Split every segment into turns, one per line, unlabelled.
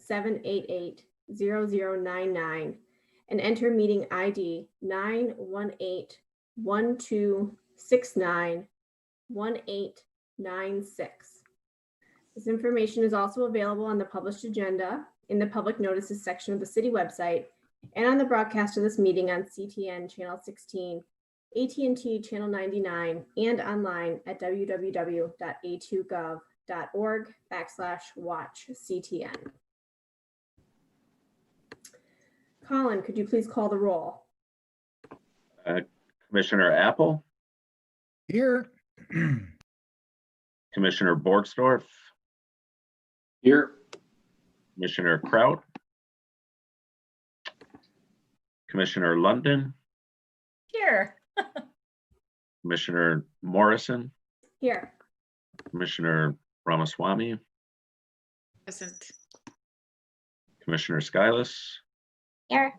788-0099 and enter meeting ID 918-1269-1896. This information is also available on the published agenda in the public notices section of the city website and on the broadcast of this meeting on CTN Channel 16, AT&T Channel 99, and online at www.a2gov.org/watch-CTN. Colin, could you please call the roll?
Commissioner Apple?
Here.
Commissioner Borgsdorf?
Here.
Commissioner Kraut? Commissioner London?
Here.
Commissioner Morrison?
Here.
Commissioner Ramaswamy?
Present.
Commissioner Skiles?
Here.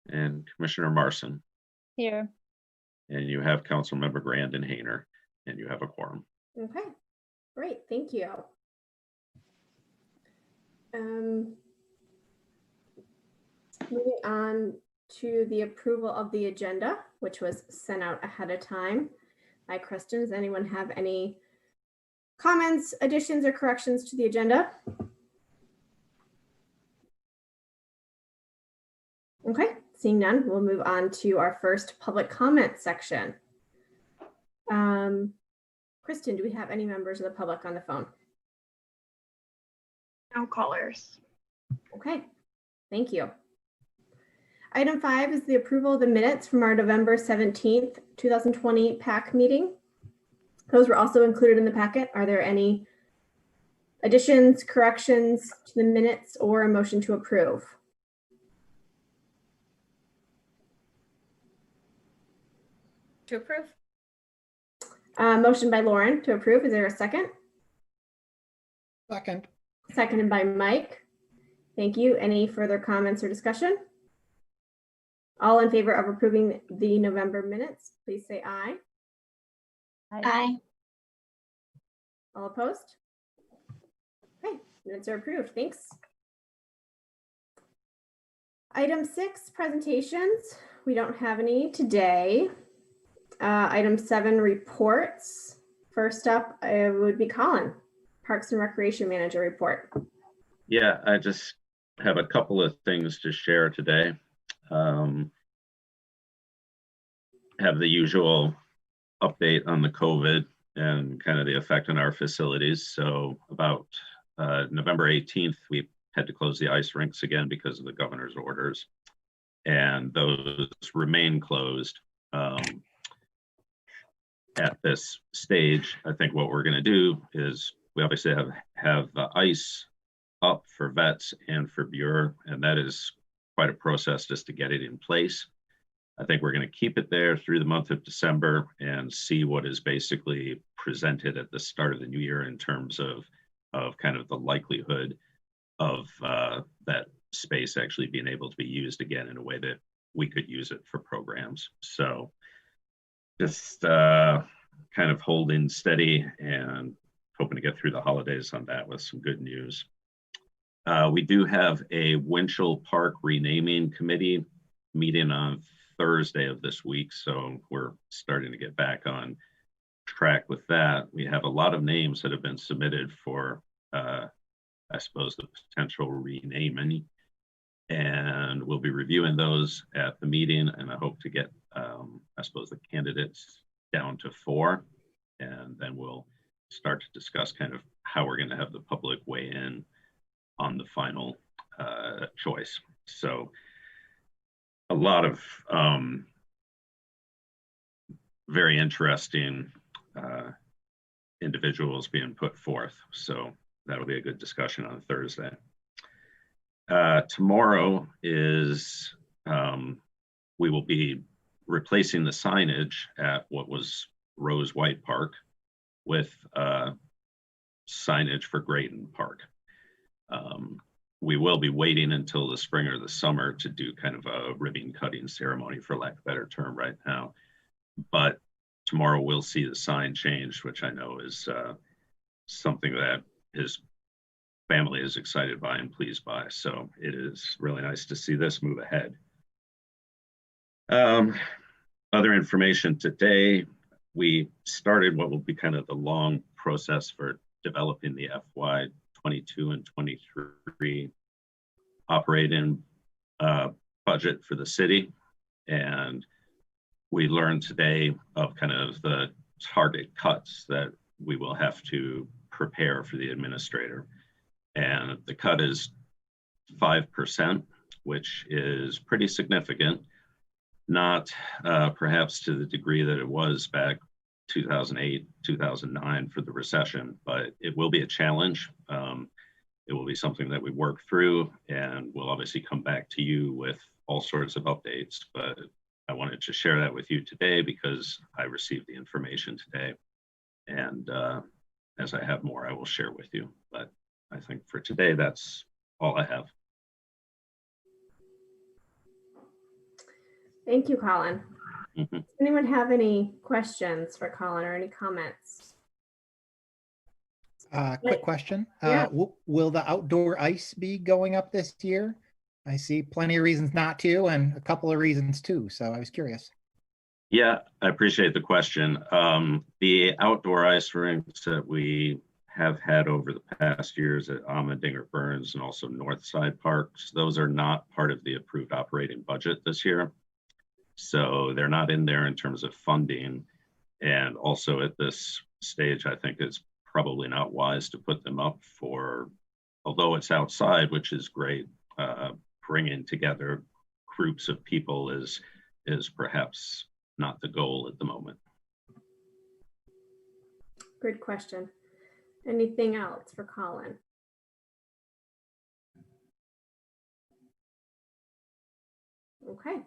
And Commissioner Marson?
Here.
And you have Councilmember Grand and Hayner, and you have a quorum.
Okay, great, thank you. Moving on to the approval of the agenda, which was sent out ahead of time by Kristen. Does anyone have any comments, additions, or corrections to the agenda? Okay, seeing none, we'll move on to our first public comment section. Kristen, do we have any members of the public on the phone?
No callers.
Okay, thank you. Item 5 is the approval of the minutes from our November 17th, 2020 PAC meeting. Those were also included in the packet. Are there any additions, corrections to the minutes, or a motion to approve?
To approve.
Motion by Lauren to approve. Is there a second?
Second.
Seconded by Mike. Thank you. Any further comments or discussion? All in favor of approving the November minutes, please say aye.
Aye.
All opposed? Okay, minutes are approved. Thanks. Item 6, presentations. We don't have any today. Item 7, reports. First up would be Colin, Parks and Recreation Manager report.
Yeah, I just have a couple of things to share today. Have the usual update on the COVID and kind of the effect on our facilities. So about November 18th, we had to close the ice rinks again because of the governor's orders, and those remain closed. At this stage, I think what we're going to do is we obviously have the ice up for vets and for Bureau, and that is quite a process just to get it in place. I think we're going to keep it there through the month of December and see what is basically presented at the start of the new year in terms of kind of the likelihood of that space actually being able to be used again in a way that we could use it for programs. So just kind of holding steady and hoping to get through the holidays on that with some good news. We do have a Winchell Park renaming committee meeting on Thursday of this week, so we're starting to get back on track with that. We have a lot of names that have been submitted for, I suppose, the potential renaming, and we'll be reviewing those at the meeting, and I hope to get, I suppose, the candidates down to 4, and then we'll start to discuss kind of how we're going to have the public weigh in on the final choice. So a lot of very interesting individuals being put forth. So that'll be a good discussion on Thursday. Tomorrow is, we will be replacing the signage at what was Rose White Park with signage for Graydon Park. We will be waiting until the spring or the summer to do kind of a ribbon cutting ceremony, for lack of a better term right now. But tomorrow we'll see the sign change, which I know is something that is family is excited by and pleased by. So it is really nice to see this move ahead. Other information today, we started what will be kind of the long process for developing the FY 22 and 23 operating budget for the city. And we learned today of kind of the target cuts that we will have to prepare for the administrator. And the cut is 5%, which is pretty significant. Not perhaps to the degree that it was back 2008, 2009 for the recession, but it will be a challenge. It will be something that we work through, and we'll obviously come back to you with all sorts of updates. But I wanted to share that with you today because I received the information today. And as I have more, I will share with you. But I think for today, that's all I have.
Thank you, Colin.
Mhm.
Does anyone have any questions for Colin or any comments?
Quick question.
Yeah.
Will the outdoor ice be going up this year? I see plenty of reasons not to and a couple of reasons too. So I was curious.
Yeah, I appreciate the question. The outdoor ice rinks that we have had over the past years at Ahmadinger Burns and also Northside Parks, those are not part of the approved operating budget this year. So they're not in there in terms of funding. And also at this stage, I think it's probably not wise to put them up for, although it's outside, which is great, bringing together groups of people is perhaps not the goal at the moment.
Good question. Anything else for Colin? Okay.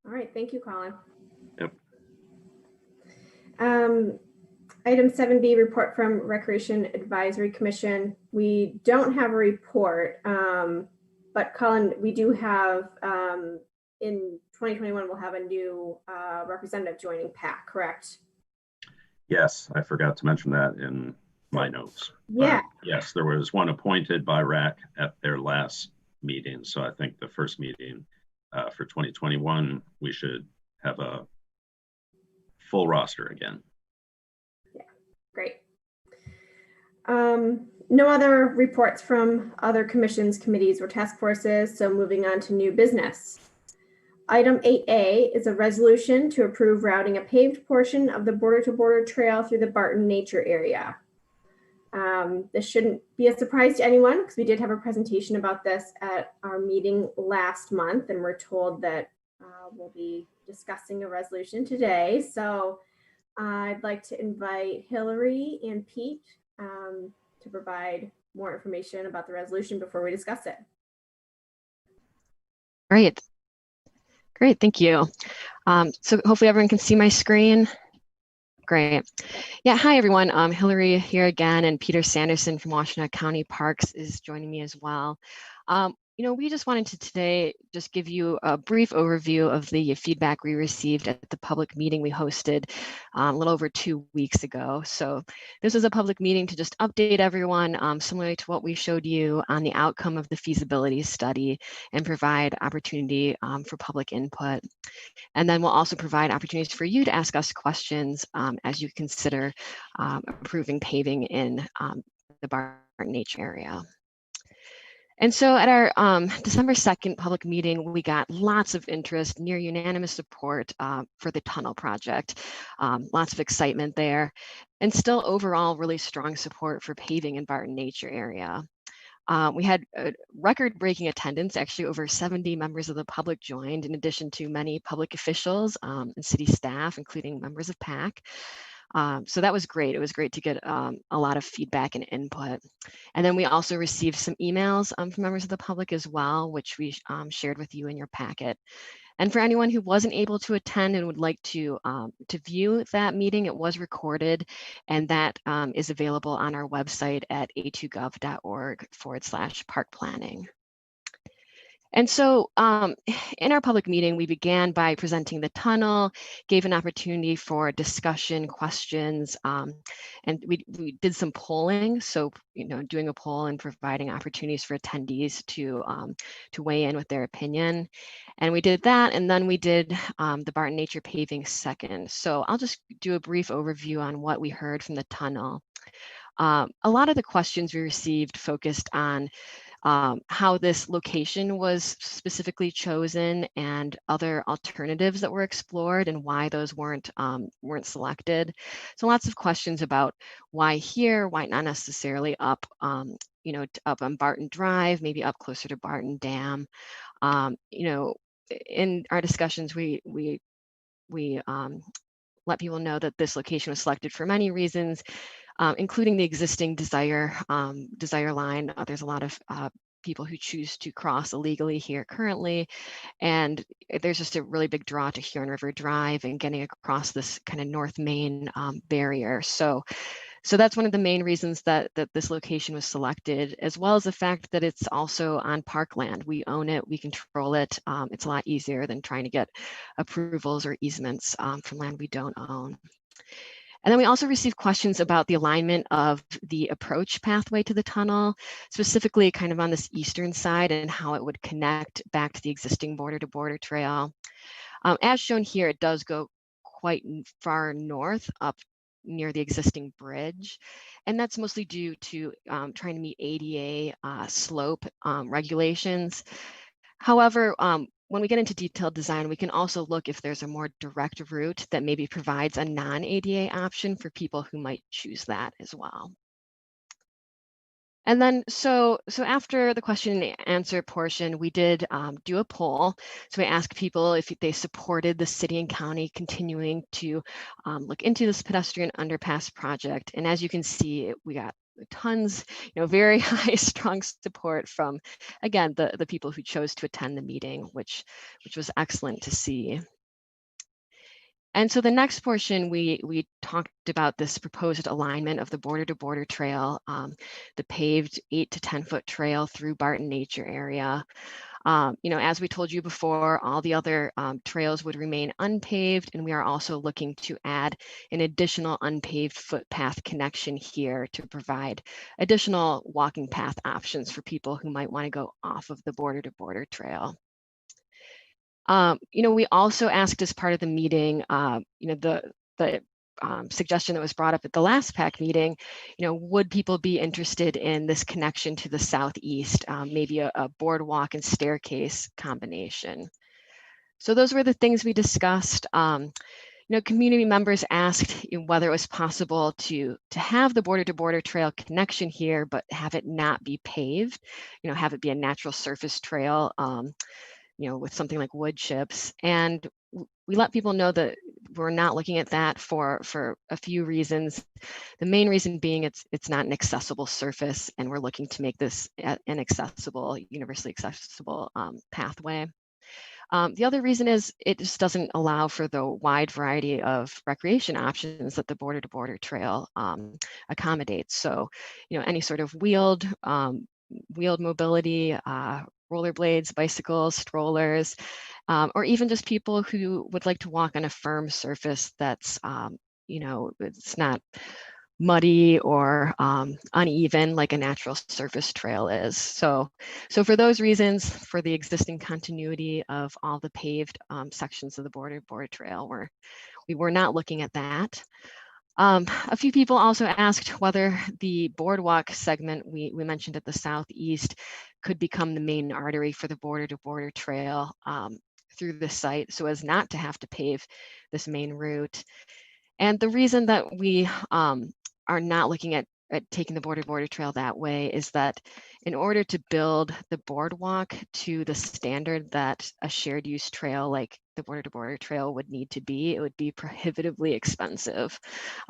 All right. Thank you, Colin.
Yep.
Item 7B, report from Recreation Advisory Commission. We don't have a report, but Colin, we do have, in 2021, we'll have a new representative joining PAC, correct?
Yes, I forgot to mention that in my notes.
Yeah.
But yes, there was one appointed by RAC at their last meeting. So I think the first meeting for 2021, we should have a full roster again.
Yeah, great. No other reports from other commissions, committees, or task forces. So moving on to new business. Item 8A is a resolution to approve routing a paved portion of the border-to-border trail through the Barton nature area. This shouldn't be a surprise to anyone because we did have a presentation about this at our meeting last month, and we're told that we'll be discussing a resolution today. So I'd like to invite Hillary and Pete to provide more information about the resolution before we discuss it.
Great. Great, thank you. So hopefully everyone can see my screen. Great. Yeah, hi everyone. Hillary here again, and Peter Sanderson from Washtenaw County Parks is joining me as well. We just wanted to today just give you a brief overview of the feedback we received at the public meeting we hosted a little over 2 weeks ago. So this was a public meeting to just update everyone, similar to what we showed you on the outcome of the feasibility study, and provide opportunity for public input. And then we'll also provide opportunities for you to ask us questions as you consider approving paving in the Barton nature area. And so at our December 2nd public meeting, we got lots of interest, near unanimous support for the tunnel project. Lots of excitement there, and still overall really strong support for paving in Barton nature area. We had a record-breaking attendance. Actually, over 70 members of the public joined, in addition to many public officials and city staff, including members of PAC. So that was great. It was great to get a lot of feedback and input. And then we also received some emails from members of the public as well, which we shared with you in your packet. And for anyone who wasn't able to attend and would like to view that meeting, it was recorded, and that is available on our website at a2gov.org/park planning. And so in our public meeting, we began by presenting the tunnel, gave an opportunity for discussion, questions, and we did some polling. So, doing a poll and providing opportunities for attendees to weigh in with their opinion. And we did that, and then we did the Barton Nature Paving second. So I'll just do a brief overview on what we heard from the tunnel. A lot of the questions we received focused on how this location was specifically chosen and other alternatives that were explored and why those weren't selected. So lots of questions about why here, why not necessarily up, up on Barton Drive, maybe up closer to Barton Dam. In our discussions, we let people know that this location was selected for many reasons, including the existing desire line. There's a lot of people who choose to cross illegally here currently, and there's just a really big draw to Huron River Drive and getting across this kind of North Main barrier. So that's one of the main reasons that this location was selected, as well as the fact that it's also on parkland. We own it, we control it. It's a lot easier than trying to get approvals or easements from land we don't own. And then we also received questions about the alignment of the approach pathway to the tunnel, specifically kind of on this eastern side and how it would connect back to the existing border-to-border trail. As shown here, it does go quite far north up near the existing bridge. And that's mostly due to trying to meet ADA slope regulations. However, when we get into detailed design, we can also look if there's a more direct route that maybe provides a non-ADA option for people who might choose that as well. And then, so after the question and answer portion, we did do a poll. So we asked people if they supported the city and county continuing to look into this pedestrian underpass project. And as you can see, we got tons, very high, strong support from, again, the people who chose to attend the meeting, which was excellent to see. And so the next portion, we talked about this proposed alignment of the border-to-border trail, the paved 8 to 10 foot trail through Barton Nature Area. As we told you before, all the other trails would remain unpaved, and we are also looking to add an additional unpaved footpath connection here to provide additional walking path options for people who might want to go off of the border-to-border trail. We also asked as part of the meeting, the suggestion that was brought up at the last PAC meeting, would people be interested in this connection to the southeast, maybe a boardwalk and staircase combination? So those were the things we discussed. Community members asked whether it was possible to have the border-to-border trail connection here, but have it not be paved, have it be a natural surface trail, with something like wood chips. And we let people know that we're not looking at that for a few reasons. The main reason being it's not an accessible surface, and we're looking to make this an accessible, universally accessible pathway. The other reason is it just doesn't allow for the wide variety of recreation options that the border-to-border trail accommodates. So, any sort of wheeled mobility, rollerblades, bicycles, strollers, or even just people who would like to walk on a firm surface that's, it's not muddy or uneven like a natural surface trail is. So for those reasons, for the existing continuity of all the paved sections of the border-to-border trail, we were not looking at that. A few people also asked whether the boardwalk segment we mentioned at the southeast could become the main artery for the border-to-border trail through the site, so as not to have to pave this main route. And the reason that we are not looking at taking the border-to-border trail that way is that in order to build the boardwalk to the standard that a shared use trail like the border-to-border trail would need to be, it would be prohibitively expensive.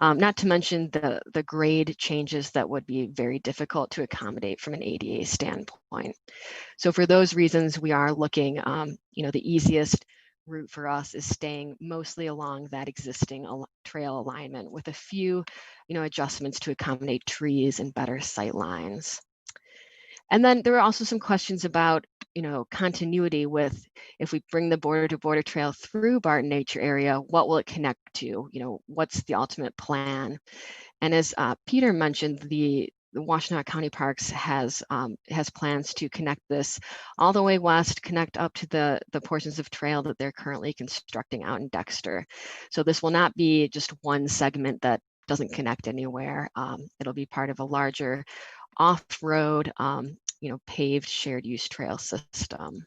Not to mention the grade changes that would be very difficult to accommodate from an ADA standpoint. So for those reasons, we are looking, the easiest route for us is staying mostly along that existing trail alignment with a few, adjustments to accommodate trees and better sight lines. And then there were also some questions about continuity with, if we bring the border to border trail through Barton Nature Area, what will it connect to? What's the ultimate plan? And as Peter mentioned, the Washtenaw County Parks has plans to connect this all the way west, connect up to the portions of trail that they're currently constructing out in Dexter. So this will not be just one segment that doesn't connect anywhere. It'll be part of a larger off-road, paved shared use trail system.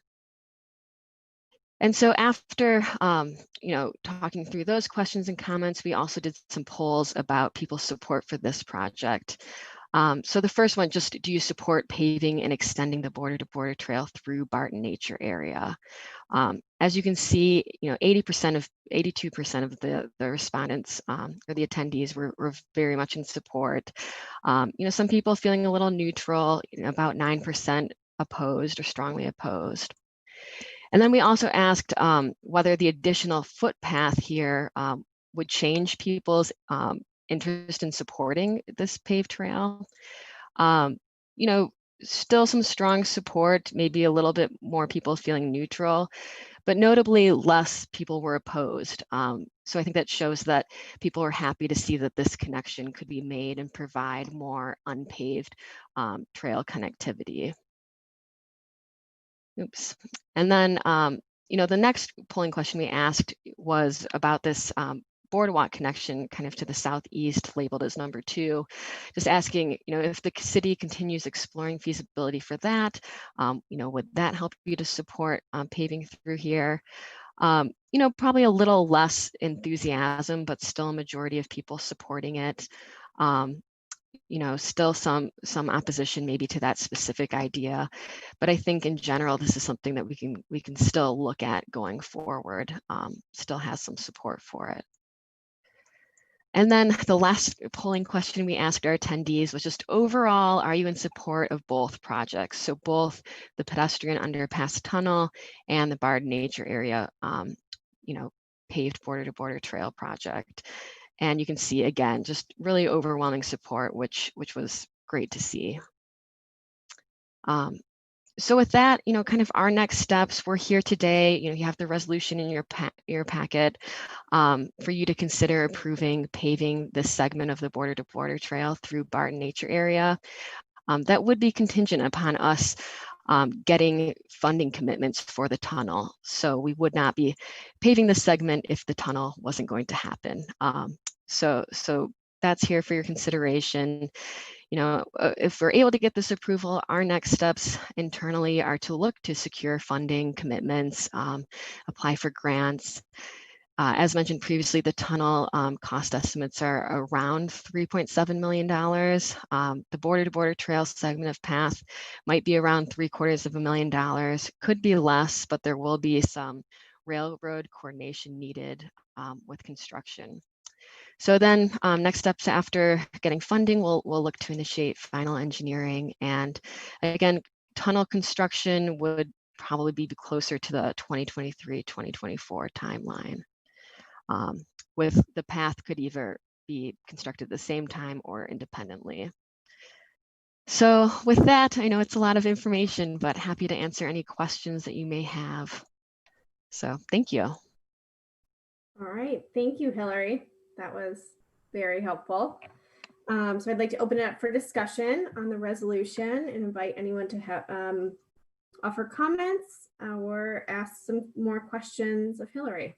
And so after, talking through those questions and comments, we also did some polls about people's support for this project. So the first one, just do you support paving and extending the border to border trail through Barton Nature Area? As you can see, 82% of the respondents or the attendees were very much in support. Some people feeling a little neutral, about 9% opposed or strongly opposed. And then we also asked whether the additional footpath here would change people's interest in supporting this paved trail. Still some strong support, maybe a little bit more people feeling neutral, but notably less people were opposed. So I think that shows that people are happy to see that this connection could be made and provide more unpaved trail connectivity. Oops. And then, the next polling question we asked was about this boardwalk connection kind of to the southeast, labeled as number 2, just asking, if the city continues exploring feasibility for that, would that help you to support paving through here? Probably a little less enthusiasm, but still a majority of people supporting it. Still some opposition maybe to that specific idea, but I think in general this is something that we can still look at going forward. Still has some support for it. And then the last polling question we asked our attendees was just overall, are you in support of both projects? So both the pedestrian underpass tunnel and the Barton Nature Area, paved border to border trail project. And you can see, again, just really overwhelming support, which was great to see. So with that, kind of our next steps, we're here today, you have the resolution in your packet for you to consider approving paving this segment of the border to border trail through Barton Nature Area. That would be contingent upon us getting funding commitments for the tunnel. So we would not be paving the segment if the tunnel wasn't going to happen. So that's here for your consideration. If we're able to get this approval, our next steps internally are to look to secure funding commitments, apply for grants. As mentioned previously, the tunnel cost estimates are around $3.7 million. The border to border trail segment of path might be around $750,000. Could be less, but there will be some railroad coordination needed with construction. So then next steps after getting funding, we'll look to initiate final engineering. And again, tunnel construction would probably be closer to the 2023-2024 timeline. With the path could either be constructed at the same time or independently. So with that, I know it's a lot of information, but happy to answer any questions that you may have. So thank you.
All right, thank you, Hillary. That was very helpful. So I'd like to open it up for discussion on the resolution and invite anyone to offer comments or ask some more questions of Hillary.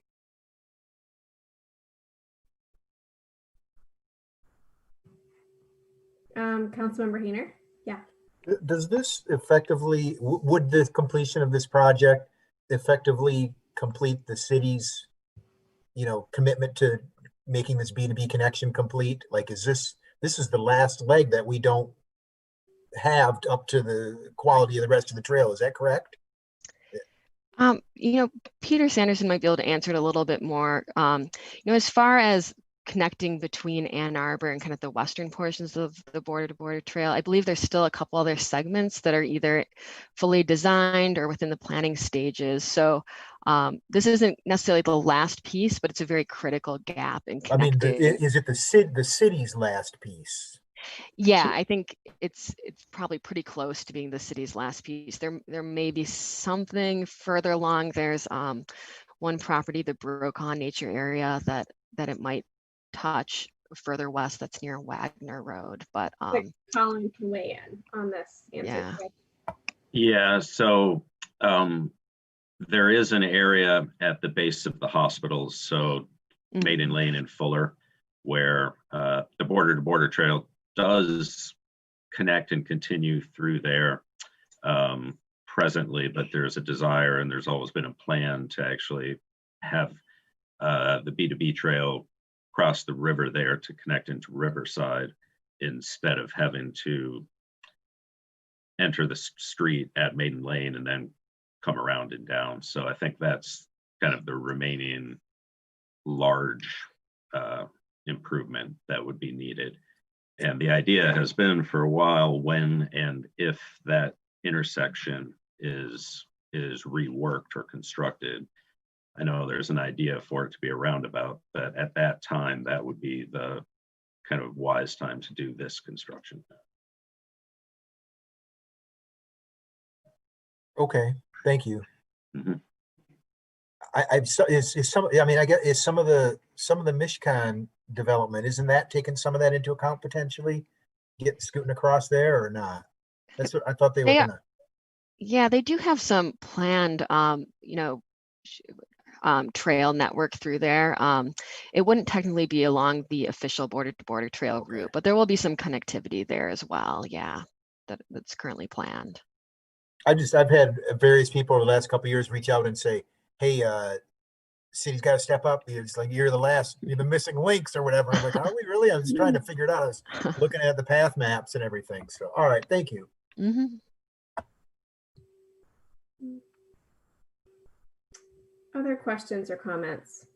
Councilmember Hayner. Yeah.
Does this effectively, would the completion of this project effectively complete the city's, commitment to making this B2B connection complete? Like, this is the last leg that we don't have up to the quality of the rest of the trail. Is that correct?
Peter Sanderson might be able to answer it a little bit more. As far as connecting between Ann Arbor and kind of the western portions of the border to border trail, I believe there's still a couple other segments that are either fully designed or within the planning stages. So this isn't necessarily the last piece, but it's a very critical gap in connecting.
Is it the city's last piece?
Yeah, I think it's probably pretty close to being the city's last piece. There may be something further along. There's one property, the Brokaw Nature Area, that it might touch further west. That's near Wagner Road, but
Like Colin can weigh in on this answer.
Yeah.
Yeah, so there is an area at the base of the hospitals, so Maiden Lane and Fuller, where the border-to-border trail does connect and continue through there presently, but there's a desire and there's always been a plan to actually have the B2B trail cross the river there to connect into Riverside instead of having to enter the street at Maiden Lane and then come around and down. So I think that's kind of the remaining large improvement that would be needed. And the idea has been for a while, when and if that intersection is reworked or constructed. I know there's an idea for it to be a roundabout, but at that time, that would be the kind of wise time to do this construction.
Okay, thank you.
Mhm.
I mean, I guess is some of the Mishcon development, isn't that taking some of that into account potentially? Scooting across there or not? That's what I thought they were gonna.
Yeah, they do have some planned, trail network through there. It wouldn't technically be along the official border-to-border trail route, but there will be some connectivity there as well. Yeah, that's currently planned.
I've had various people over the last couple of years reach out and say, "Hey, city's got to step up. It's like you're the missing links or whatever." I'm like, "Are we really?" I was trying to figure it out. I was looking at the path maps and everything. So, all right, thank you.
Mm-hmm.
Other questions or comments?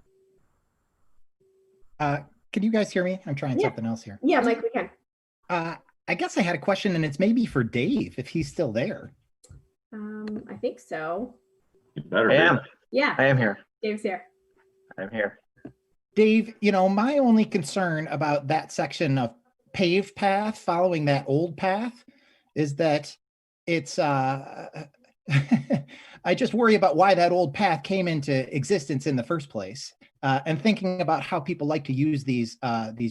Can you guys hear me? I'm trying something else here.
Yeah, Mike, we can.
I guess I had a question, and it's maybe for Dave, if he's still there.
I think so.
You better
I
be.
am.
Yeah,
I am here.
Dave's here.
I'm here.
Dave, my only concern about that section of paved path following that old path is that it's I just worry about why that old path came into existence in the first place. And thinking about how people like to use these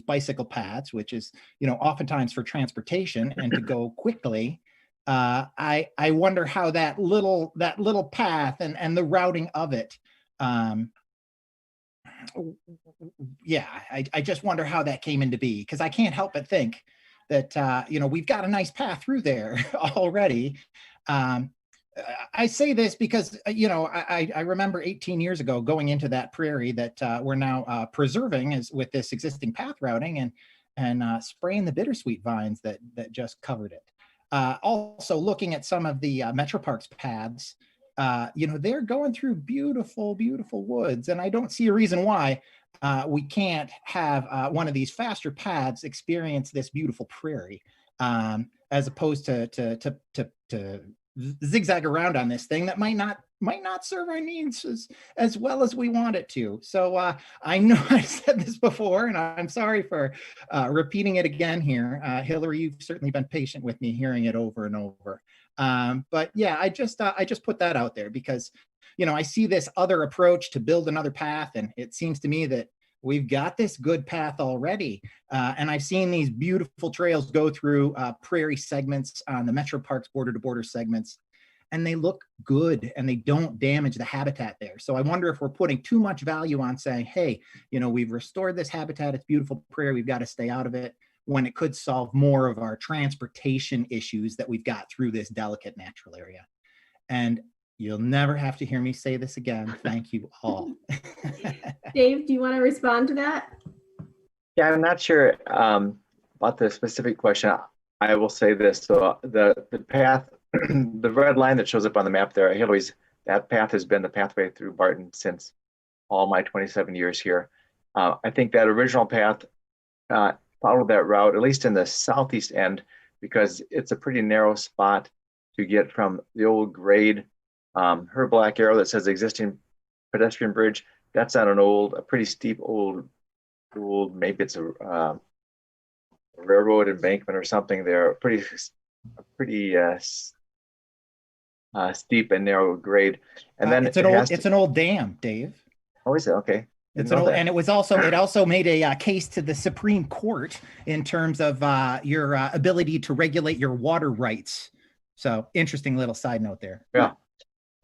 bicycle paths, which is, oftentimes for transportation and to go quickly. I wonder how that little path and the routing of it. I just wonder how that came into be, because I can't help but think that we've got a nice path through there already. I say this because, I remember 18 years ago going into that prairie that we're now preserving with this existing path routing and spraying the bittersweet vines that just covered it. Also looking at some of the Metro Parks paths, they're going through beautiful, beautiful woods. And I don't see a reason why we can't have one of these faster paths experience this beautiful prairie, as opposed to zigzag around on this thing that might not serve our needs as well as we want it to. So I know I've said this before, and I'm sorry for repeating it again here. Hillary, you've certainly been patient with me hearing it over and over. But yeah, I just put that out there because, I see this other approach to build another path, and it seems to me that we've got this good path already. And I've seen these beautiful trails go through prairie segments on the Metro Parks border-to-border segments, and they look good and they don't damage the habitat there. So I wonder if we're putting too much value on saying, hey, we've restored this habitat, it's beautiful prairie, we've got to stay out of it, when it could solve more of our transportation issues that we've got through this delicate natural area. And you'll never have to hear me say this again. Thank you all.
Dave, do you want to respond to that?
Yeah, I'm not sure about the specific question. I will say this: so the path, the red line that shows up on the map there, Hillary's, that path has been the pathway through Barton since all my 27 years here. I think that original path followed that route, at least in the southeast end, because it's a pretty narrow spot to get from the old grade. Her black arrow that says existing pedestrian bridge, that's on a pretty steep old, maybe it's a railroad embankment or something there, pretty steep and narrow grade. And then
it's an old dam, Dave.
Oh, is it? Okay.
It's an old, and it also made a case to the Supreme Court in terms of your ability to regulate your water rights. So interesting little side note there.
Yeah.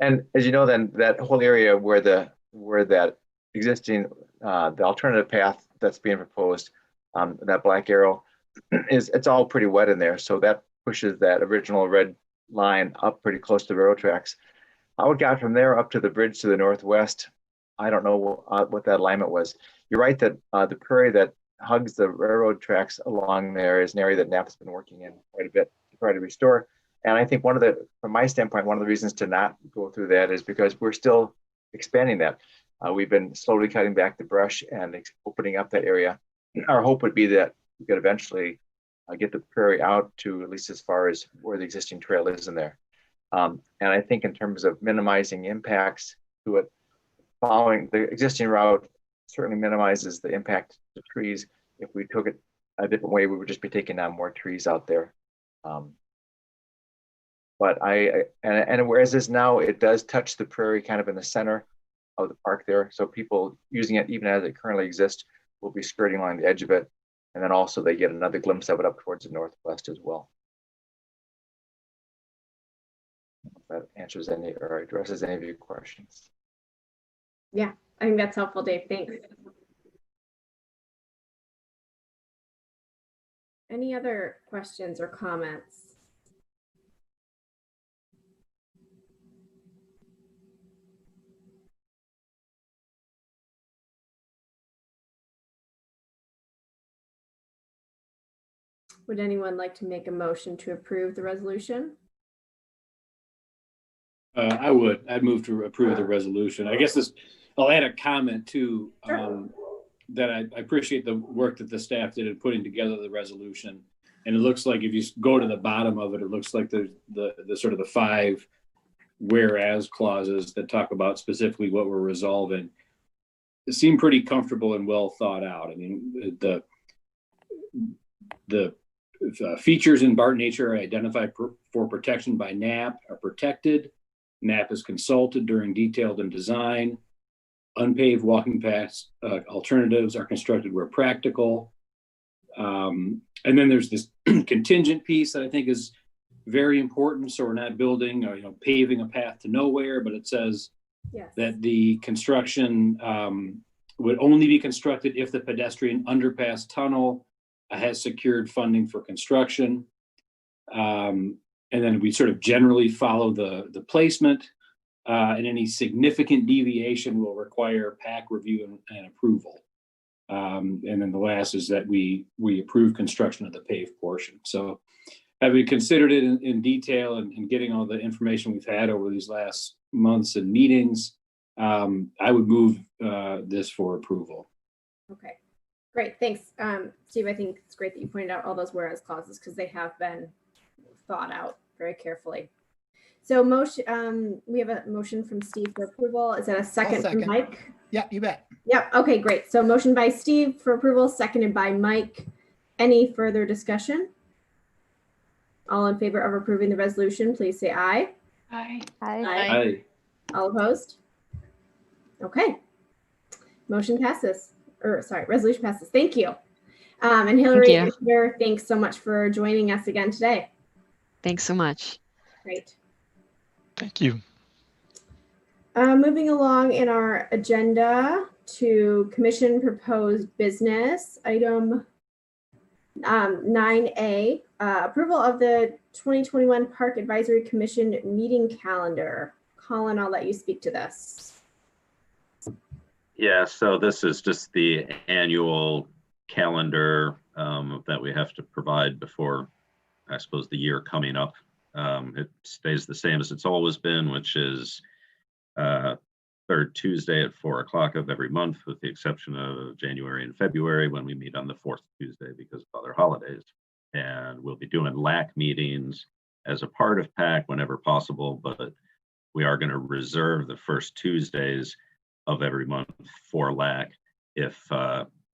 And as you know, then that whole area where that existing the alternative path that's being proposed, that black arrow, it's all pretty wet in there. So that pushes that original red line up pretty close to the railroad tracks. How it got from there up to the bridge to the northwest, I don't know what that alignment was. You're right that the prairie that hugs the railroad tracks along there is an area that NAP's been working in quite a bit to try to restore. And I think from my standpoint, one of the reasons to not go through that is because we're still expanding that. We've been slowly cutting back the brush and opening up that area. Our hope would be that we could eventually get the prairie out to at least as far as where the existing trail is in there. And I think in terms of minimizing impacts to it, following the existing route certainly minimizes the impact to trees. If we took it a different way, we would just be taking down more trees out there. But and whereas is now, it does touch the prairie kind of in the center of the park there. So people using it, even as it currently exists, will be skirting along the edge of it. And then also they get another glimpse of it up towards the northwest as well. If that answers any or addresses any of your questions.
Yeah, I think that's helpful, Dave. Thanks. Any other questions or comments? Would anyone like to make a motion to approve the resolution?
I would. I'd move to approve the resolution. I guess I'll add a comment too, that I appreciate the work that the staff did in putting together the resolution. And it looks like if you go to the bottom of it, it looks like the sort of the 5 whereas clauses that talk about specifically what we're resolving. It seemed pretty comfortable and well thought out. I mean, the features in Barton nature are identified for protection by NAP are protected. NAP is consulted during detailed and design. Unpaved walking paths alternatives are constructed where practical. And then there's this contingent piece that I think is very important. So we're not building or paving a path to nowhere, but it says that the construction would only be constructed if the pedestrian underpass tunnel has secured funding for construction. And then we sort of generally follow the placement, and any significant deviation will require PAC review and approval. And then the last is that we approve construction of the paved portion. So having considered it in detail and getting all the information we've had over these last months and meetings, I would move this for approval.
Okay. Great, thanks. Steve, I think it's great that you pointed out all those whereas clauses because they have been thought out very carefully. So we have a motion from Steve for approval. Is that a second from Mike?
Yeah, you bet.
Yeah, okay, great. So motion by Steve for approval, seconded by Mike. Any further discussion? All in favor of approving the resolution, please say aye.
Aye.
Aye.
All opposed? Okay. Motion passes. Resolution passes. Thank you. And Hillary, thanks so much for joining us again today.
Thanks so much.
Great.
Thank you.
Moving along in our agenda to commission proposed business, item 9A, approval of the 2021 Park Advisory Commission meeting calendar. Colin, I'll let you speak to this.
Yeah, so this is just the annual calendar that we have to provide before, I suppose, the year coming up. It stays the same as it's always been, which is third Tuesday at 4 o'clock of every month, with the exception of January and February when we meet on the 4th Tuesday because of other holidays. And we'll be doing LAC meetings as a part of PAC whenever possible, but we are going to reserve the first Tuesdays of every month for LAC if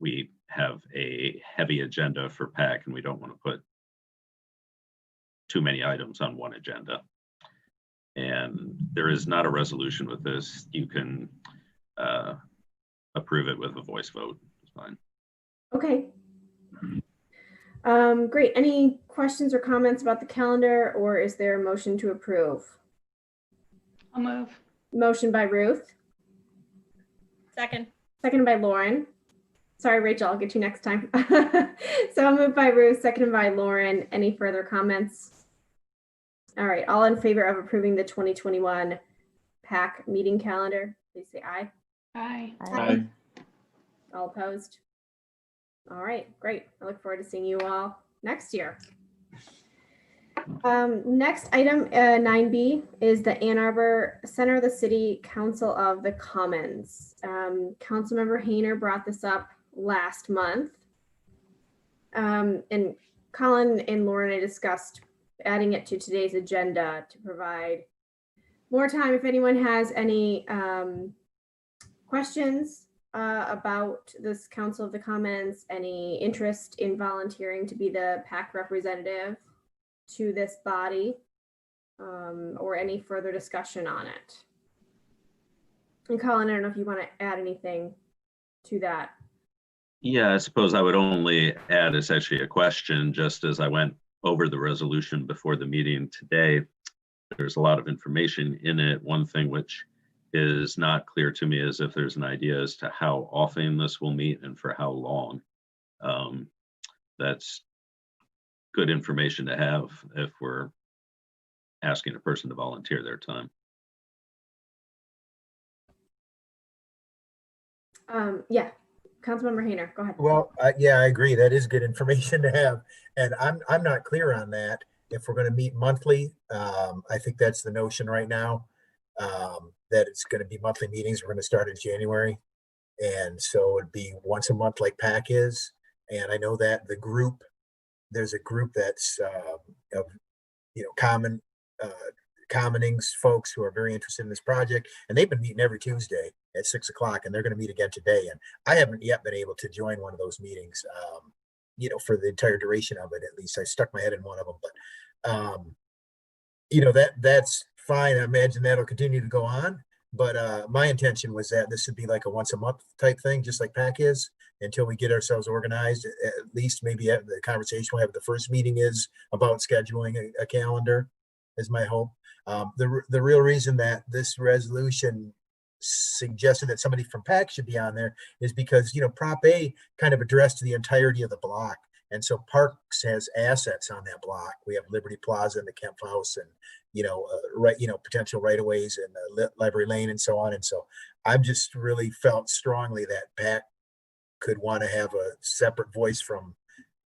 we have a heavy agenda for PAC, and we don't want to put too many items on one agenda. And there is not a resolution with this. You can approve it with a voice vote. It's fine.
Okay. Great. Any questions or comments about the calendar, or is there a motion to approve?
I'll move.
Motion by Ruth,
Second.
seconded by Lauren. Sorry, Rachel, I'll get you next time. So I'll move by Ruth, seconded by Lauren. Any further comments? All right, all in favor of approving the 2021 PAC meeting calendar, please say aye.
Aye.
Aye.
All opposed? All right, great. I look forward to seeing you all next year. Next item, 9B, is the Ann Arbor Center of the City Council of the Commons. Councilmember Hayner brought this up last month. And Colin and Lauren, I discussed adding it to today's agenda to provide more time if anyone has any questions about this Council of the Commons, any interest in volunteering to be the PAC representative to this body, or any further discussion on it. And Colin, I don't know if you want to add anything to that.
Yeah, I suppose I would only add essentially a question. Just as I went over the resolution before the meeting today, there's a lot of information in it. One thing which is not clear to me is if there's an idea as to how often this will meet and for how long. That's good information to have if we're asking a person to volunteer their time.
Yeah, Councilmember Hayner, go ahead.
Well, yeah, I agree. That is good information to have. And I'm not clear on that. If we're going to meet monthly, I think that's the notion right now, that it's going to be monthly meetings. We're going to start in January. And so it'd be once a month like PAC is. And I know that there's a group that's of, commonings folks who are very interested in this project. And they've been meeting every Tuesday at 6 o'clock, and they're going to meet again today. And I haven't yet been able to join one of those meetings, for the entire duration of it. At least I stuck my head in one of them, but that's fine. I imagine that'll continue to go on. But my intention was that this would be like a once a month type thing, just like PAC is, until we get ourselves organized. At least maybe the conversation we'll have at the first meeting is about scheduling a calendar, is my hope. The real reason that this resolution suggested that somebody from PAC should be on there is because, Prop A kind of addressed the entirety of the block. And so Parks has assets on that block. We have Liberty Plaza and the Kemp House and, potential right of ways and Library Lane and so on. And so I've just really felt strongly that PAC could want to have a separate voice from,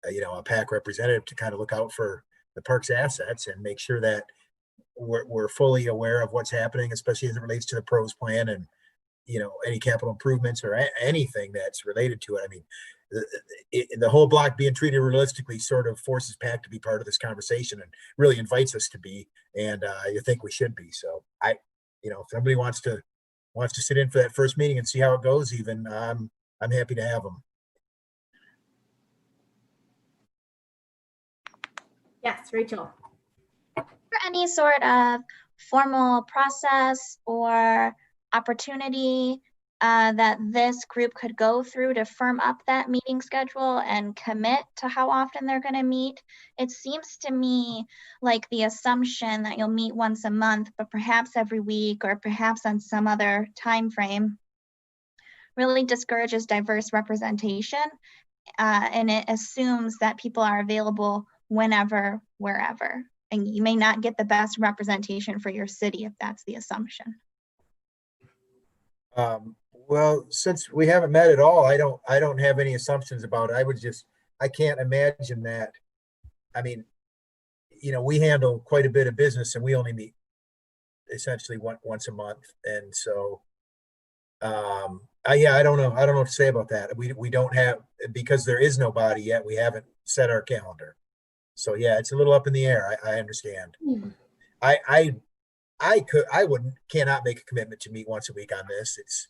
a PAC representative to kind of look out for the Parks assets and make sure that we're fully aware of what's happening, especially as it relates to the pros plan and, any capital improvements or anything that's related to it. I mean, the whole block being treated realistically sort of forces PAC to be part of this conversation and really invites us to be. And you think we should be. So if somebody wants to sit in for that first meeting and see how it goes, even I'm happy to have them.
Yes, Rachel.
For any sort of formal process or opportunity that this group could go through to firm up that meeting schedule and commit to how often they're going to meet? It seems to me like the assumption that you'll meet once a month, but perhaps every week or perhaps on some other time frame, really discourages diverse representation, and it assumes that people are available whenever, wherever. And you may not get the best representation for your city if that's the assumption.
Well, since we haven't met at all, I don't have any assumptions about it. I can't imagine that. I mean, we handle quite a bit of business and we only meet essentially once a month. And so, I don't know. I don't know what to say about that. We don't have, because there is nobody yet. We haven't set our calendar. So yeah, it's a little up in the air. I understand. I cannot make a commitment to meet once a week on this. It's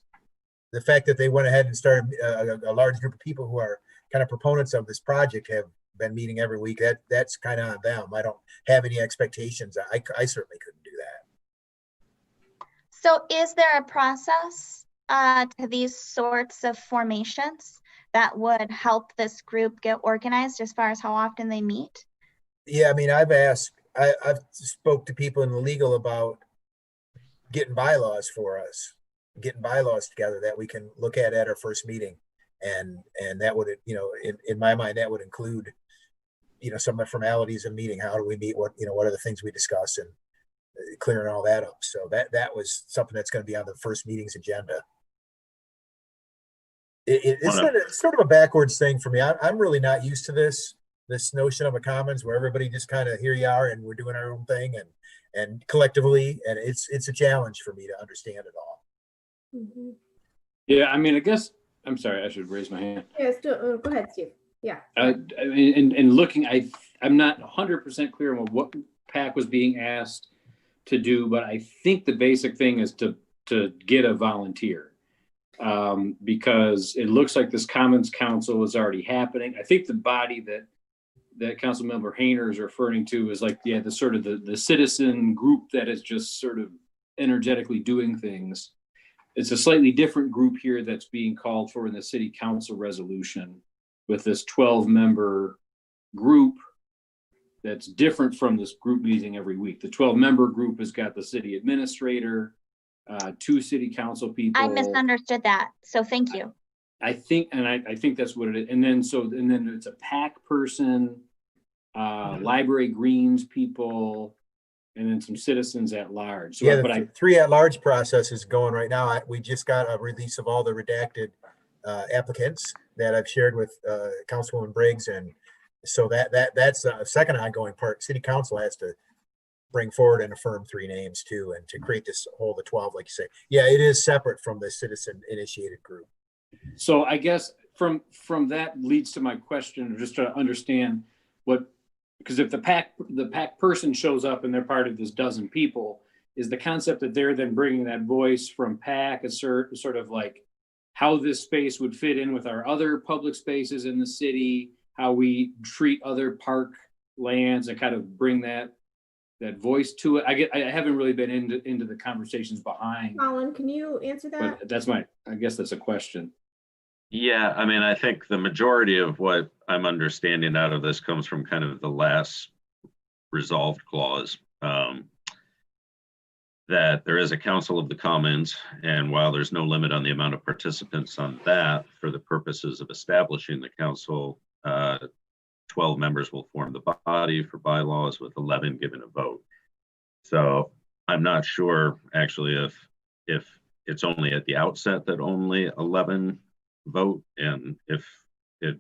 the fact that they went ahead and started a large group of people who are kind of proponents of this project have been meeting every week. That's kind of on them. I don't have any expectations. I certainly couldn't do that.
So is there a process to these sorts of formations that would help this group get organized as far as how often they meet?
Yeah, I mean, I've spoke to people in the legal about getting bylaws for us, getting bylaws together that we can look at our first meeting. And that would, you know, in my mind, that would include, you know, some of the formalities of meeting. How do we meet? What are the things we discuss, and clearing all that up. So that was something that's going to be on the first meeting's agenda. It's sort of a backwards thing for me. I'm really not used to this notion of a commons where everybody just kind of, here you are and we're doing our own thing and collectively, and it's a challenge for me to understand it all.
Mm-hmm.
Yeah, I mean, I guess, I'm sorry, I should raise my hand.
Yeah, go ahead, Steve. Yeah.
I mean, in looking, I'm not 100% clear on what PAC was being asked to do, but I think the basic thing is to get a volunteer. Because it looks like this Commons Council is already happening. I think the body that Councilmember Hayner is referring to is like, the sort of the citizen group that is just sort of energetically doing things. It's a slightly different group here that's being called for in the city council resolution with this 12-member group that's different from this group meeting every week. The 12-member group has got the city administrator, 2 city council people.
I misunderstood that, so thank you.
I think that's what it is. And then it's a PAC person, library greens people, and then some citizens at large. So,
yeah,
but
3 at large process is going right now. We just got a release of all the redacted applicants that I've shared with Councilwoman Briggs, and so that's a second ongoing part. City council has to bring forward and affirm 3 names too, and to create this whole, the 12, like you say. Yeah, it is separate from the citizen initiated group.
So I guess from that leads to my question, just to understand because if the PAC person shows up and they're part of this dozen people, is the concept that they're then bringing that voice from PAC a sort of like how this space would fit in with our other public spaces in the city, how we treat other park lands, and kind of bring that voice to it. I haven't really been into the conversations behind.
Colin, can you answer that?
But I guess that's a question.
Yeah, I mean, I think the majority of what I'm understanding out of this comes from kind of the last resolved clause, that there is a Council of the Commons, and while there's no limit on the amount of participants on that, for the purposes of establishing the council, 12 members will form the body for bylaws, with 11 given a vote. So I'm not sure actually if it's only at the outset that only 11 vote, and if it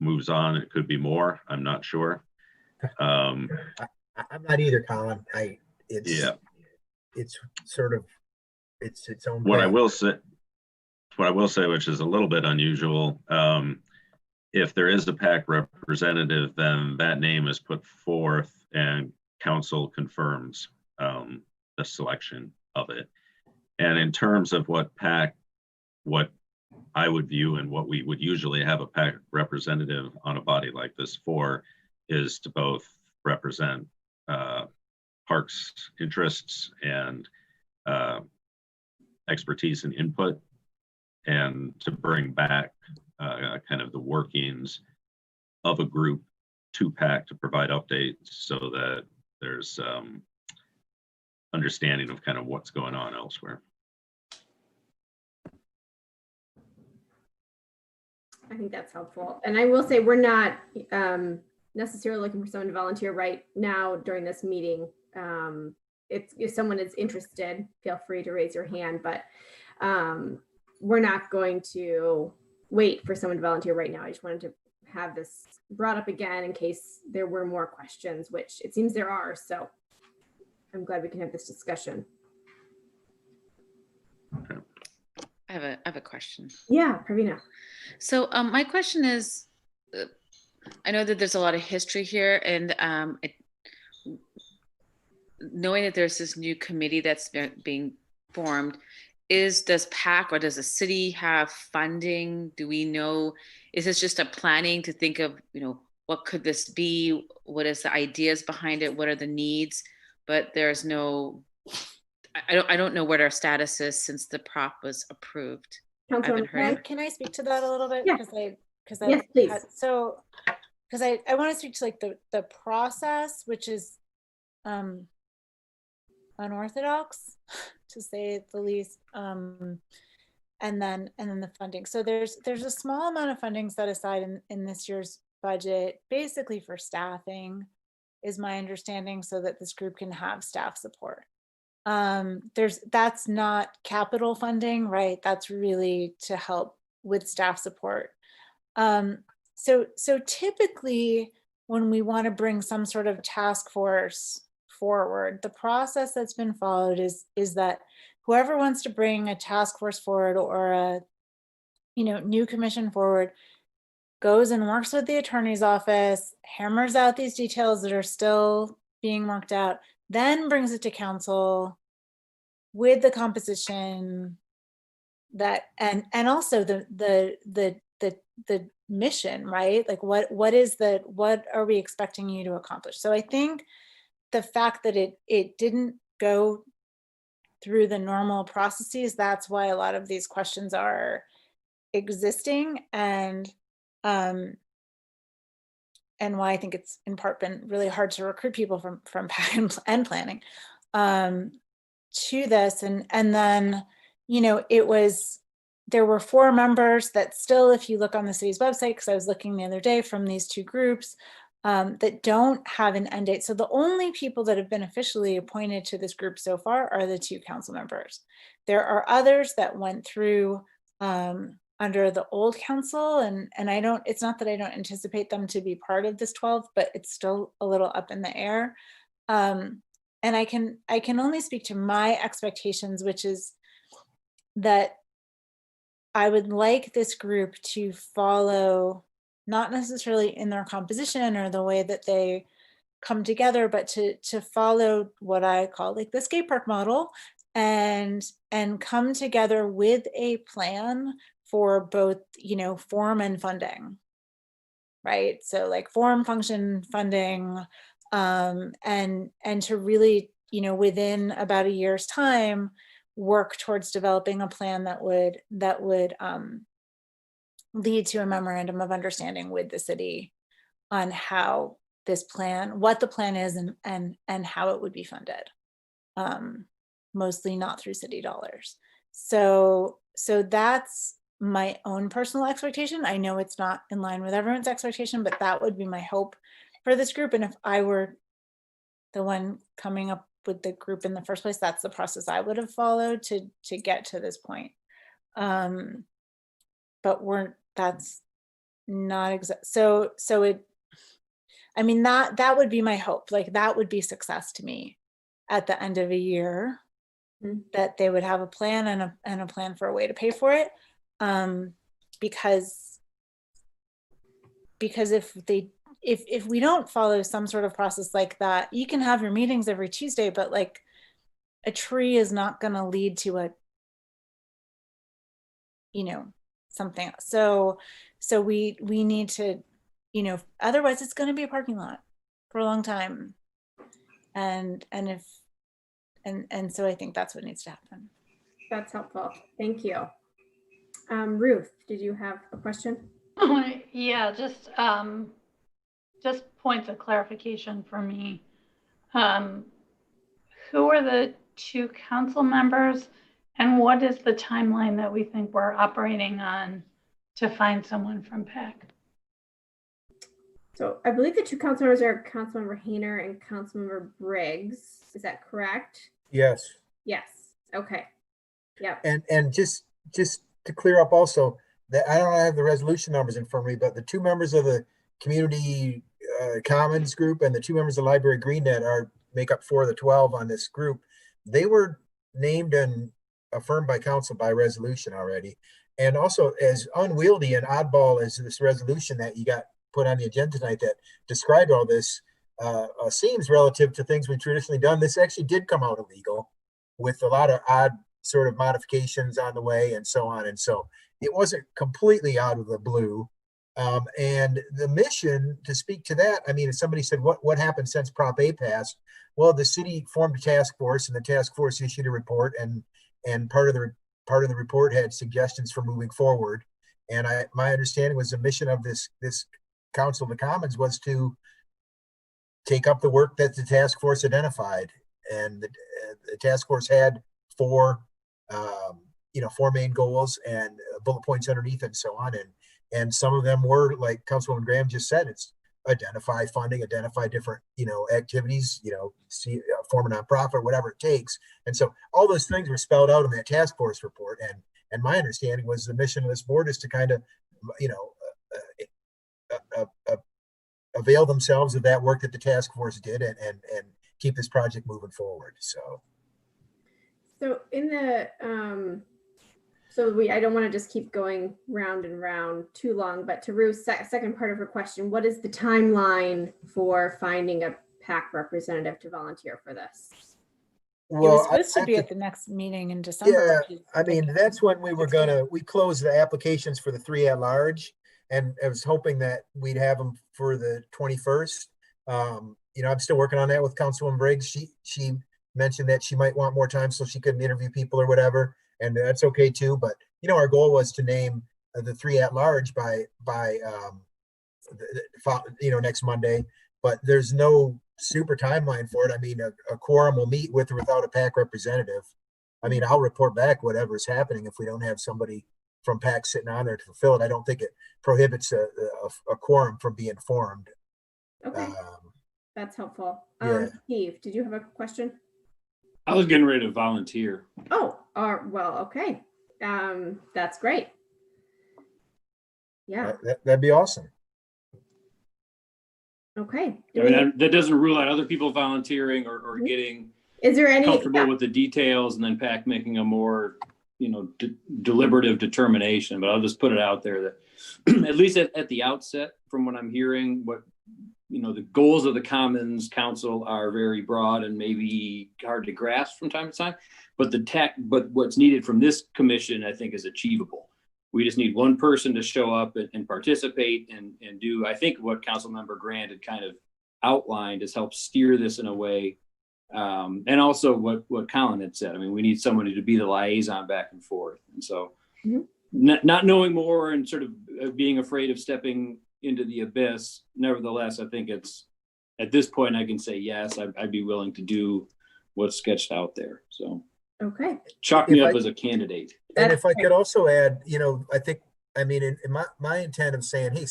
moves on, it could be more. I'm not sure.
I'm not either, Colin. It's sort of its own
What
thing.
I will say, which is a little bit unusual, if there is a PAC representative, then that name is put forth and council confirms the selection of it. And in terms of what I would view and what we would usually have a PAC representative on a body like this for, is to both represent parks interests and expertise and input, and to bring back kind of the workings of a group to PAC to provide updates, so that there's understanding of kind of what's going on elsewhere.
I think that's helpful. And I will say we're not necessarily looking for someone to volunteer right now during this meeting. If someone is interested, feel free to raise your hand, but we're not going to wait for someone to volunteer right now. I just wanted to have this brought up again in case there were more questions, which it seems there are. So I'm glad we can have this discussion.
Okay.
I have a question.
Yeah, Pravina.
So my question is, I know that there's a lot of history here, and knowing that there's this new committee that's being formed, does PAC or does the city have funding? Do we know, is this just a planning to think of, what could this be? What is the ideas behind it? What are the needs? But there's no, I don't know what our status is since the prop was approved. I haven't heard.
Can I speak to that a little bit?
Yeah. Yes, please.
Because I want to speak to like the process, which is unorthodox to say the least, and then the funding. So there's a small amount of funding set aside in this year's budget, basically for staffing, is my understanding, so that this group can have staff support. That's not capital funding, right? That's really to help with staff support. So typically when we want to bring some sort of task force forward, the process that's been followed is that whoever wants to bring a task force forward or a new commission forward goes and works with the attorney's office, hammers out these details that are still being worked out, then brings it to council with the composition that and also the mission, right? Like what are we expecting you to accomplish? So I think the fact that it didn't go through the normal processes, that's why a lot of these questions are existing, and why I think it's in part been really hard to recruit people from PAC and planning to this. And then, there were 4 members that still, if you look on the city's website, because I was looking the other day, from these 2 groups that don't have an end date. So the only people that have been officially appointed to this group so far are the 2 council members. There are others that went through under the old council, and it's not that I don't anticipate them to be part of this 12, but it's still a little up in the air. And I can only speak to my expectations, which is that I would like this group to follow, not necessarily in their composition or the way that they come together, but to follow what I call like the skate park model, and come together with a plan for both, form and funding, right? So like form, function, funding, and to really, within about a year's time, work towards developing a plan that would lead to a memorandum of understanding with the city on how this plan, what the plan is, and how it would be funded. Mostly not through city dollars. So that's my own personal expectation. I know it's not in line with everyone's expectation, but that would be my hope for this group. And if I were the one coming up with the group in the first place, that's the process I would have followed to get to this point. But that's not exact. So that would be my hope. Like that would be success to me at the end of a year, that they would have a plan and a plan for a way to pay for it. Because if we don't follow some sort of process like that, you can have your meetings every Tuesday, but like a tree is not going to lead to something else. So we need to, otherwise it's going to be a parking lot for a long time. And so I think that's what needs to happen.
That's helpful. Thank you. Ruth, did you have a question?
Yeah, just points of clarification for me. Who are the 2 council members, and what is the timeline that we think we're operating on to find someone from PAC?
So I believe the 2 council members are Councilmember Hayner and Councilmember Briggs. Is that correct?
Yes.
Yes. Okay. Yeah.
And just to clear up also, that I don't have the resolution numbers in front of me, but the 2 members of the community commons group and the 2 members of library green that make up 4 of the 12 on this group, they were named and affirmed by council by resolution already. And also, as unwieldy and oddball as this resolution that you got put on the agenda tonight that described all this seems relative to things we've traditionally done, this actually did come out illegal with a lot of odd sort of modifications on the way and so on. And so it wasn't completely out of the blue. And the mission, to speak to that, I mean, if somebody said, what happened since Prop A passed? Well, the city formed a task force, and the task force issued a report, and part of the report had suggestions for moving forward. And my understanding was the mission of this Council of the Commons was to take up the work that the task force identified. And the task force had four main goals and bullet points underneath and so on. And some of them were, like Councilwoman Graham just said, it's identify funding, identify different, activities, form a nonprofit, whatever it takes. And so all those things were spelled out in that task force report. And my understanding was the mission of this board is to kind of, avail themselves of that work that the task force did and keep this project moving forward. So
in the, I don't want to just keep going round and round too long, but to Ruth's second part of her question, what is the timeline for finding a PAC representative to volunteer for this?
Well, it was supposed to be at the next meeting in December.
Yeah, I mean, that's when we closed the applications for the 3 at-large, and I was hoping that we'd have them for the 21st. I'm still working on that with Councilwoman Briggs. She mentioned that she might want more time so she couldn't interview people or whatever, and that's okay too. But our goal was to name the 3 at-large by next Monday. But there's no super timeline for it. I mean, a quorum will meet with or without a PAC representative. I mean, I'll report back whatever is happening if we don't have somebody from PAC sitting on there to fulfill it. I don't think it prohibits a quorum from being formed.
Okay, that's helpful.
Yeah.
Steve, did you have a question?
I was getting ready to volunteer.
Oh, well, okay. That's great. Yeah.
That'd be awesome.
Okay.
That doesn't rule out other people volunteering or getting
is there any
comfortable with the details, and then PAC making a more deliberative determination. But I'll just put it out there that at least at the outset, from what I'm hearing, the goals of the Commons Council are very broad and maybe hard to grasp from time to time, but what's needed from this commission, I think, is achievable. We just need one person to show up and participate and do, I think, what Councilmember Grant had kind of outlined is help steer this in a way. And also what Colin had said. I mean, we need somebody to be the liaison back and forth. And so not knowing more and sort of being afraid of stepping into the abyss. Nevertheless, I think it's at this point I can say, yes, I'd be willing to do what's sketched out there. So
okay,
chalk me up as a candidate.
And if I could also add, in my intent of saying, hey,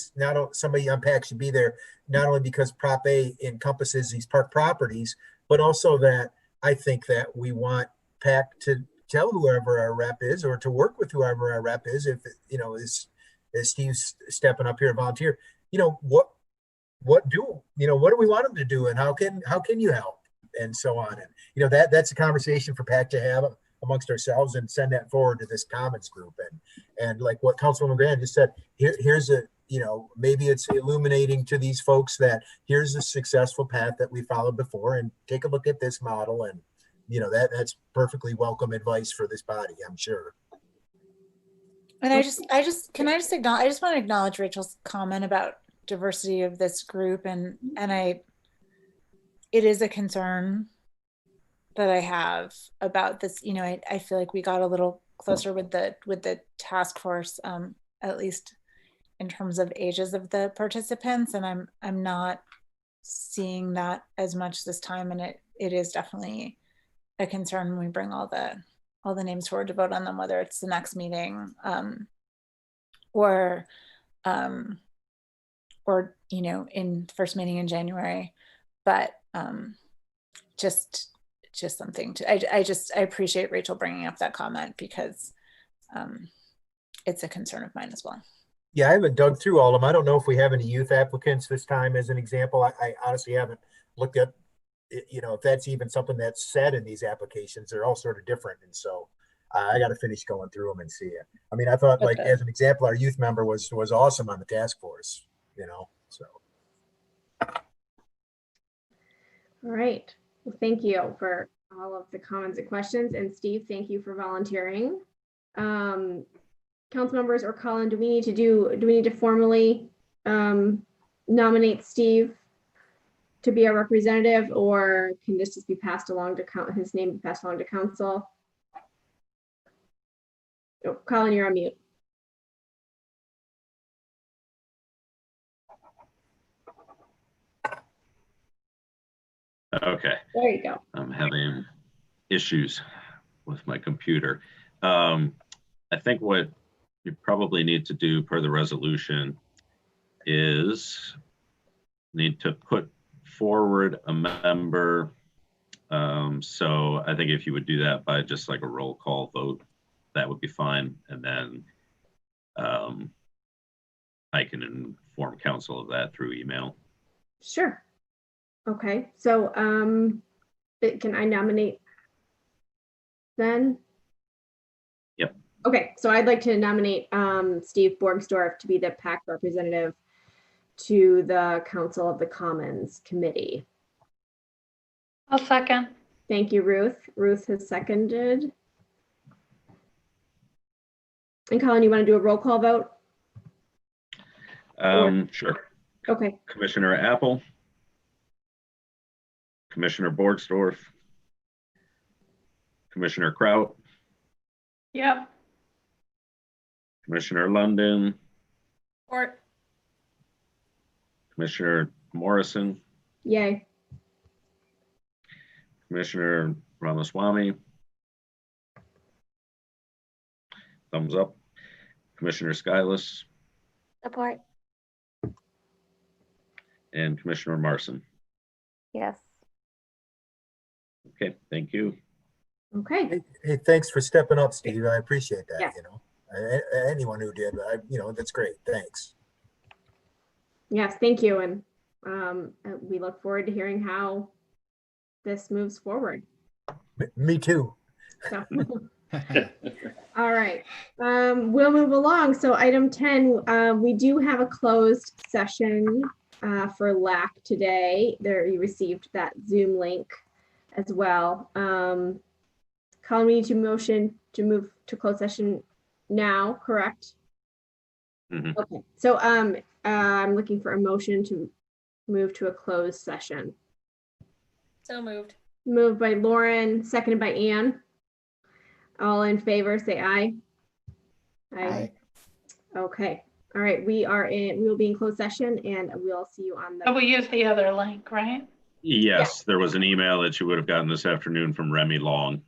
somebody on PAC should be there, not only because Prop A encompasses these park properties, but also that I think that we want PAC to tell whoever our rep is, or to work with whoever our rep is, if is Steve's stepping up here and volunteer, what do we want them to do, and how can you help, and so on. And that's a conversation for PAC to have amongst ourselves and send that forward to this Commons group. And like what Councilwoman Grant just said, here's maybe it's illuminating to these folks that here's a successful path that we followed before, and take a look at this model. And that's perfectly welcome advice for this body, I'm sure.
And I just want to acknowledge Rachel's comment about diversity of this group, and it is a concern that I have about this. I feel like we got a little closer with the task force, at least in terms of ages of the participants, and I'm not seeing that as much this time, and it is definitely a concern when we bring all the names forward to vote on them, whether it's the next meeting or in the first meeting in January. But just something I appreciate Rachel bringing up that comment, because it's a concern of mine as well.
Yeah, I haven't dug through all of them. I don't know if we have any youth applicants this time as an example. I honestly haven't looked at if that's even something that's said in these applications. They're all sort of different, and so I got to finish going through them and see it. I mean, I thought, like, as an example, our youth member was awesome on the task force, so.
All right. Well, thank you for all of the comments and questions. And Steve, thank you for volunteering. Council members or Colin, do we need to formally nominate Steve to be our representative, or can this just be passed along to his name be passed along to council? Oh, Colin, you're on mute.
Okay.
There you go.
I'm having issues with my computer. I think what you probably need to do per the resolution is need to put forward a member. So I think if you would do that by just like a roll call vote, that would be fine. And then I can inform council of that through email.
Sure. Okay, so can I nominate then?
Yep.
Okay, so I'd like to nominate Steve Borgsdorf to be the PAC representative to the Council of the Commons Committee.
I'll second.
Thank you, Ruth. Ruth has seconded. And Colin, you want to do a roll call vote?
Sure.
Okay.
Commissioner Apple, Commissioner Borgsdorf, Commissioner Kraut,
Yep.
Commissioner London,
Or
Commissioner Morrison,
Yay.
Commissioner Ramaswamy, thumbs up, Commissioner Skyless,
Support.
and Commissioner Marson.
Yes.
Okay, thank you.
Okay.
Hey, thanks for stepping up, Steve. I appreciate that.
Yes.
You know, anyone who did, that's great. Thanks.
Yes, thank you. And we look forward to hearing how this moves forward.
Me too.
So. All right, we'll move along. So item 10, we do have a closed session for LAC today. There, you received that Zoom link as well. Colin, we need to motion to move to closed session now, correct?
Mhm.
Okay, so I'm looking for a motion to move to a closed session.
so moved.
Moved by Lauren, seconded by Anne. All in favor, say aye.
Aye.
Okay. All right. We will be in closed session and we'll see you on
But
the.
we use the other link, right?
Yes, there was an email that you would have gotten this afternoon from Remy Long.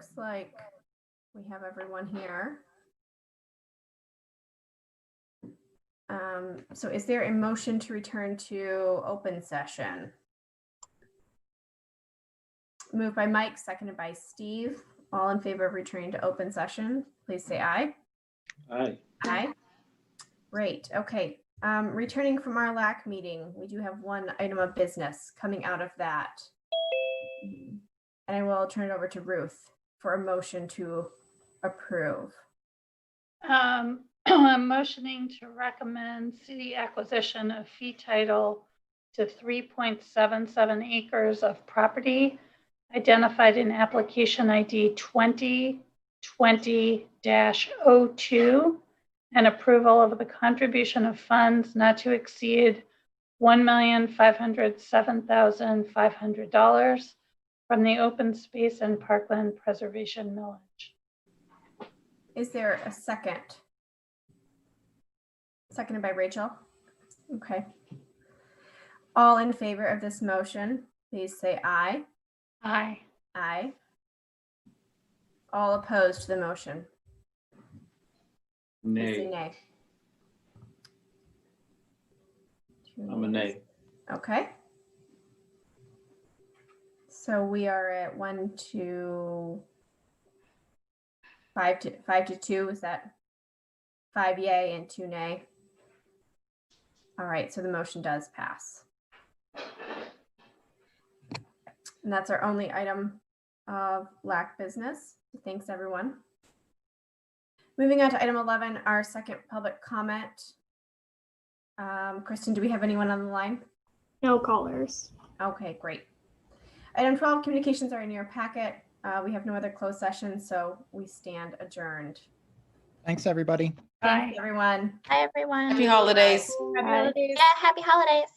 Looks like we have everyone here. So is there a motion to return to open session? Moved by Mike, seconded by Steve. All in favor of returning to open session, please say aye.
Aye.
Aye. Great. Okay. Returning from our LAC meeting, we do have one item of business coming out of that. And I will turn it over to Ruth for a motion to approve.
I'm motioning to recommend city acquisition of fee title to 3.77 acres of property identified in application ID 2020-02 and approval of the contribution of funds not to exceed $1,507,500 from the Open Space and Parkland Preservation Millage.
Is there a second? Seconded by Rachel. Okay. All in favor of this motion, please say aye.
Aye.
Aye. All opposed to the motion, please say
Nay.
nay.
I'm a nay.
Okay. So we are at 5 to 2. Is that 5 yay and 2 nay? All right, so the motion does pass. And that's our only item of LAC business. Thanks, everyone. Moving on to item 11, our second public comment. Kristen, do we have anyone on the line?
No callers.
Okay, great. Item 12, communications are in your packet. We have no other closed sessions, so we stand adjourned.
Thanks, everybody.
Aye.
Thanks, everyone.
Hi, everyone.
Happy holidays.
Happy holidays.
Yeah, happy holidays.